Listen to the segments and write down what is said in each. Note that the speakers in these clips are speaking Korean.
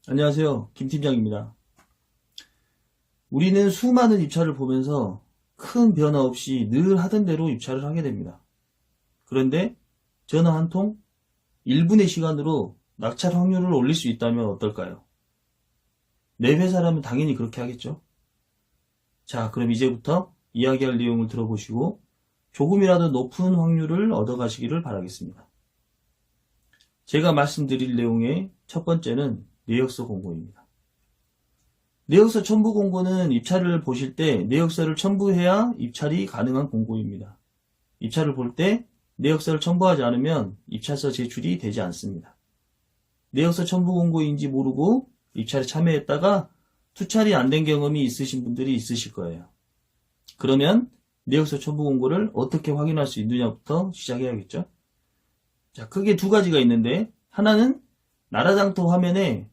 안녕하세요. 김 팀장입니다. 우리는 수많은 입찰을 보면서 큰 변화 없이 늘 하던 대로 입찰을 하게 됩니다. 그런데 전화 한 통 1분의 시간으로 낙찰 확률을 올릴 수 있다면 어떨까요? 내 회사라면 당연히 그렇게 하겠죠. 자, 그럼 이제부터 이야기할 내용을 들어보시고 조금이라도 높은 확률을 얻어가시기를 바라겠습니다. 제가 말씀드릴 내용의 첫 번째는 내역서 공고입니다. 내역서 첨부 공고는 입찰을 보실 때 내역서를 첨부해야 입찰이 가능한 공고입니다. 입찰을 볼 때 내역서를 첨부하지 않으면 입찰서 제출이 되지 않습니다. 내역서 첨부 공고인지 모르고 입찰에 참여했다가 투찰이 안 된 경험이 있으신 분들이 있으실 거예요. 그러면 내역서 첨부 공고를 어떻게 확인할 수 있느냐부터 시작해야겠죠. 자, 크게 두 가지가 있는데 하나는 나라장터 화면에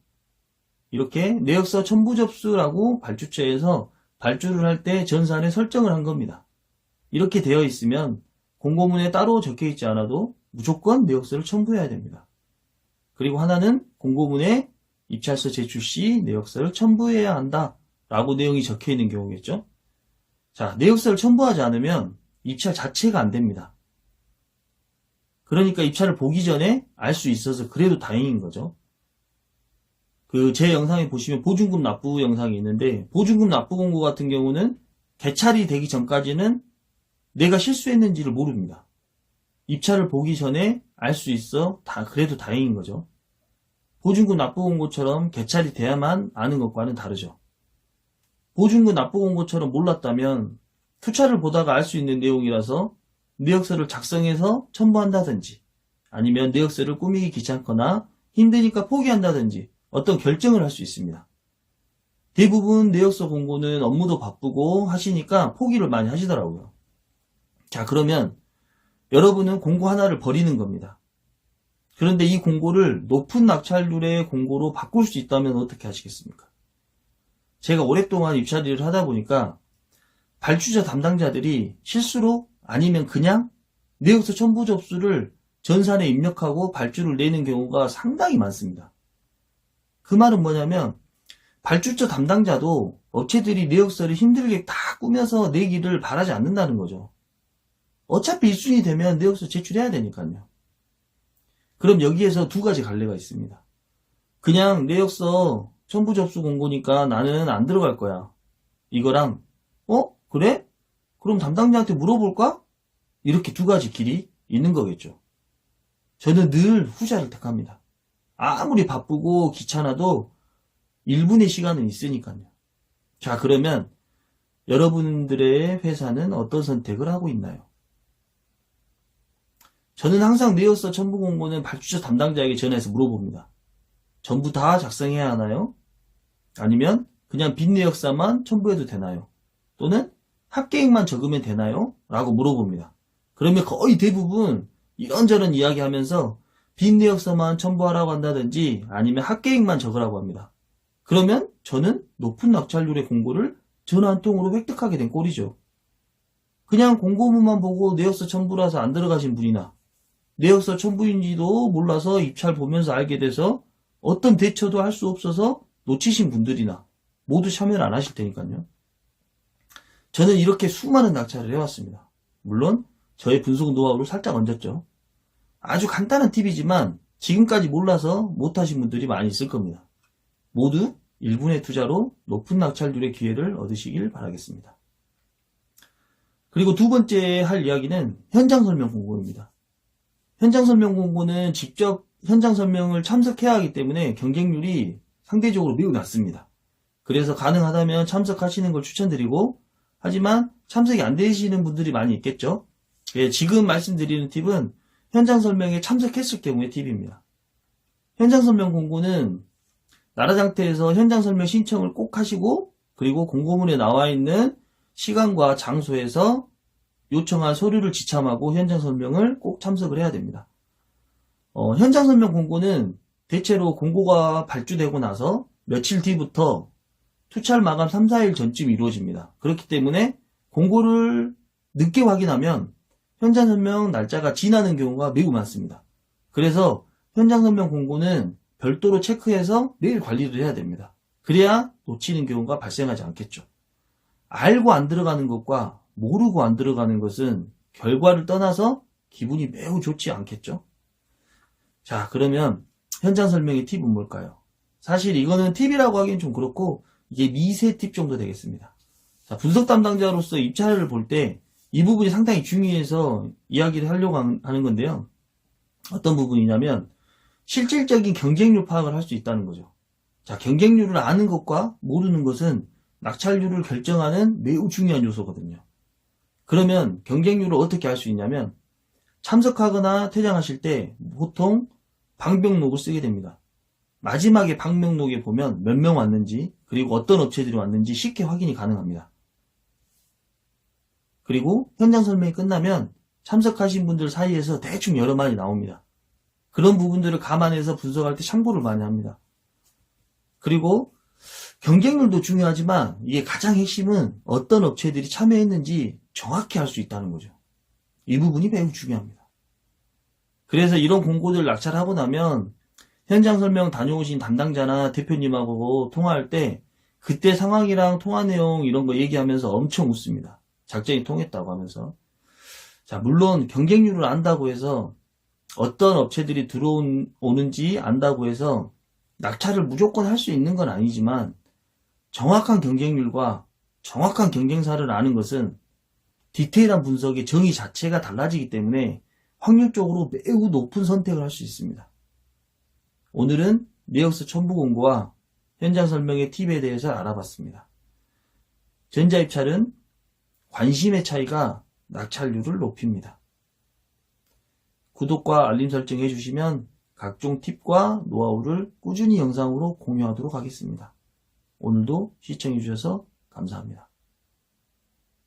이렇게 내역서 첨부 접수라고 발주처에서 발주를 할 때 전산에 설정을 한 겁니다. 이렇게 되어 있으면 공고문에 따로 적혀 있지 않아도 무조건 내역서를 첨부해야 됩니다. 그리고 하나는 공고문에 입찰서 제출 시 내역서를 첨부해야 한다 라고 내용이 적혀 있는 경우겠죠. 자, 내역서를 첨부하지 않으면 입찰 자체가 안 됩니다. 그러니까 입찰을 보기 전에 알 수 있어서 그래도 다행인 거죠. 제 영상에 보시면 보증금 납부 영상이 있는데 보증금 납부 공고 같은 경우는 개찰이 되기 전까지는 내가 실수했는지를 모릅니다. 입찰을 보기 전에 알 수 있어 그래도 다행인 거죠. 보증금 납부 공고처럼 개찰이 돼야만 아는 것과는 다르죠. 보증금 납부 공고처럼 몰랐다면 투찰을 보다가 알 수 있는 내용이라서 내역서를 작성해서 첨부한다든지 아니면 내역서를 꾸미기 귀찮거나 힘드니까 포기한다든지 어떤 결정을 할 수 있습니다. 대부분 내역서 공고는 업무도 바쁘고 하시니까 포기를 많이 하시더라고요. 자, 그러면 여러분은 공고 하나를 버리는 겁니다. 그런데 이 공고를 높은 낙찰률의 공고로 바꿀 수 있다면 어떻게 하시겠습니까? 제가 오랫동안 입찰 일을 하다 보니까 발주자 담당자들이 실수로 아니면 그냥 내역서 첨부 접수를 전산에 입력하고 발주를 내는 경우가 상당히 많습니다. 그 말은 뭐냐면 발주처 담당자도 업체들이 내역서를 힘들게 다 꾸며서 내기를 바라지 않는다는 거죠. 어차피 1순위 되면 내역서 제출해야 되니까요. 그럼 여기에서 두 가지 갈래가 있습니다. 그냥 내역서 첨부 접수 공고니까 나는 안 들어갈 거야. 이거랑 그래? 그럼 담당자한테 물어볼까? 이렇게 두 가지 길이 있는 거겠죠. 저는 늘 후자를 택합니다. 아무리 바쁘고 귀찮아도 1분의 시간은 있으니까요. 자, 그러면 여러분들의 회사는 어떤 선택을 하고 있나요? 저는 항상 내역서 첨부 공고는 발주처 담당자에게 전화해서 물어봅니다. 전부 다 작성해야 하나요? 아니면 그냥 빈 내역서만 첨부해도 되나요? 또는 합계액만 적으면 되나요? 라고 물어봅니다. 그러면 거의 대부분 이런저런 이야기하면서 빈 내역서만 첨부하라고 한다든지 아니면 합계액만 적으라고 합니다. 그러면 저는 높은 낙찰률의 공고를 전화 한 통으로 획득하게 된 꼴이죠. 그냥 공고문만 보고 내역서 첨부라서 안 들어가신 분이나 내역서 첨부인지도 몰라서 입찰 보면서 알게 돼서 어떤 대처도 할 수 없어서 놓치신 분들이나 모두 참여를 안 하실 테니까요. 저는 이렇게 수많은 낙찰을 해왔습니다. 물론 저의 분석 노하우를 살짝 얹었죠. 아주 간단한 팁이지만 지금까지 몰라서 못하신 분들이 많이 있을 겁니다. 모두 1분의 투자로 높은 낙찰률의 기회를 얻으시길 바라겠습니다. 그리고 두 번째 할 이야기는 현장 설명 공고입니다. 현장 설명 공고는 직접 현장 설명을 참석해야 하기 때문에 경쟁률이 상대적으로 매우 낮습니다. 그래서 가능하다면 참석하시는 걸 추천드리고 하지만 참석이 안 되시는 분들이 많이 있겠죠. 지금 말씀드리는 팁은 현장 설명에 참석했을 경우의 팁입니다. 현장 설명 공고는 나라장터에서 현장 설명 신청을 꼭 하시고 그리고 공고문에 나와 있는 시간과 장소에서 요청한 서류를 지참하고 현장 설명을 꼭 참석을 해야 됩니다. 현장 설명 공고는 대체로 공고가 발주되고 나서 며칠 뒤부터 투찰 마감 3, 4일 전쯤 이루어집니다. 그렇기 때문에 공고를 늦게 확인하면 현장 설명 날짜가 지나는 경우가 매우 많습니다. 그래서 현장 설명 공고는 별도로 체크해서 매일 관리를 해야 됩니다. 그래야 놓치는 경우가 발생하지 않겠죠. 알고 안 들어가는 것과 모르고 안 들어가는 것은 결과를 떠나서 기분이 매우 좋지 않겠죠. 자, 그러면 현장 설명의 팁은 뭘까요? 사실 이거는 팁이라고 하기엔 좀 그렇고 이게 미세 팁 정도 되겠습니다. 자, 분석 담당자로서 입찰을 볼 때 이 부분이 상당히 중요해서 이야기를 하려고 하는 건데요. 어떤 부분이냐면 실질적인 경쟁률 파악을 할 수 있다는 거죠. 자, 경쟁률을 아는 것과 모르는 것은 낙찰률을 결정하는 매우 중요한 요소거든요. 그러면 경쟁률을 어떻게 할 수 있냐면 참석하거나 퇴장하실 때 보통 방명록을 쓰게 됩니다. 마지막에 방명록에 보면 몇 명 왔는지 그리고 어떤 업체들이 왔는지 쉽게 확인이 가능합니다. 그리고 현장 설명이 끝나면 참석하신 분들 사이에서 대충 여러 마디 나옵니다. 그런 부분들을 감안해서 분석할 때 참고를 많이 합니다. 그리고 경쟁률도 중요하지만 이게 가장 핵심은 어떤 업체들이 참여했는지 정확히 알 수 있다는 거죠. 이 부분이 매우 중요합니다. 그래서 이런 공고들을 낙찰하고 나면 현장 설명 다녀오신 담당자나 대표님하고 통화할 때 그때 상황이랑 통화 내용 이런 거 얘기하면서 엄청 웃습니다. 작전이 통했다고 하면서. 자, 물론 경쟁률을 안다고 해서 어떤 업체들이 들어오는지 안다고 해서 낙찰을 무조건 할 수 있는 건 아니지만 정확한 경쟁률과 정확한 경쟁사를 아는 것은 디테일한 분석의 정의 자체가 달라지기 때문에 확률적으로 매우 높은 선택을 할 수 있습니다. 오늘은 내역서 첨부 공고와 현장 설명의 팁에 대해서 알아봤습니다. 전자입찰은 관심의 차이가 낙찰률을 높입니다. 구독과 알림 설정 해주시면 각종 팁과 노하우를 꾸준히 영상으로 공유하도록 하겠습니다. 오늘도 시청해주셔서 감사합니다.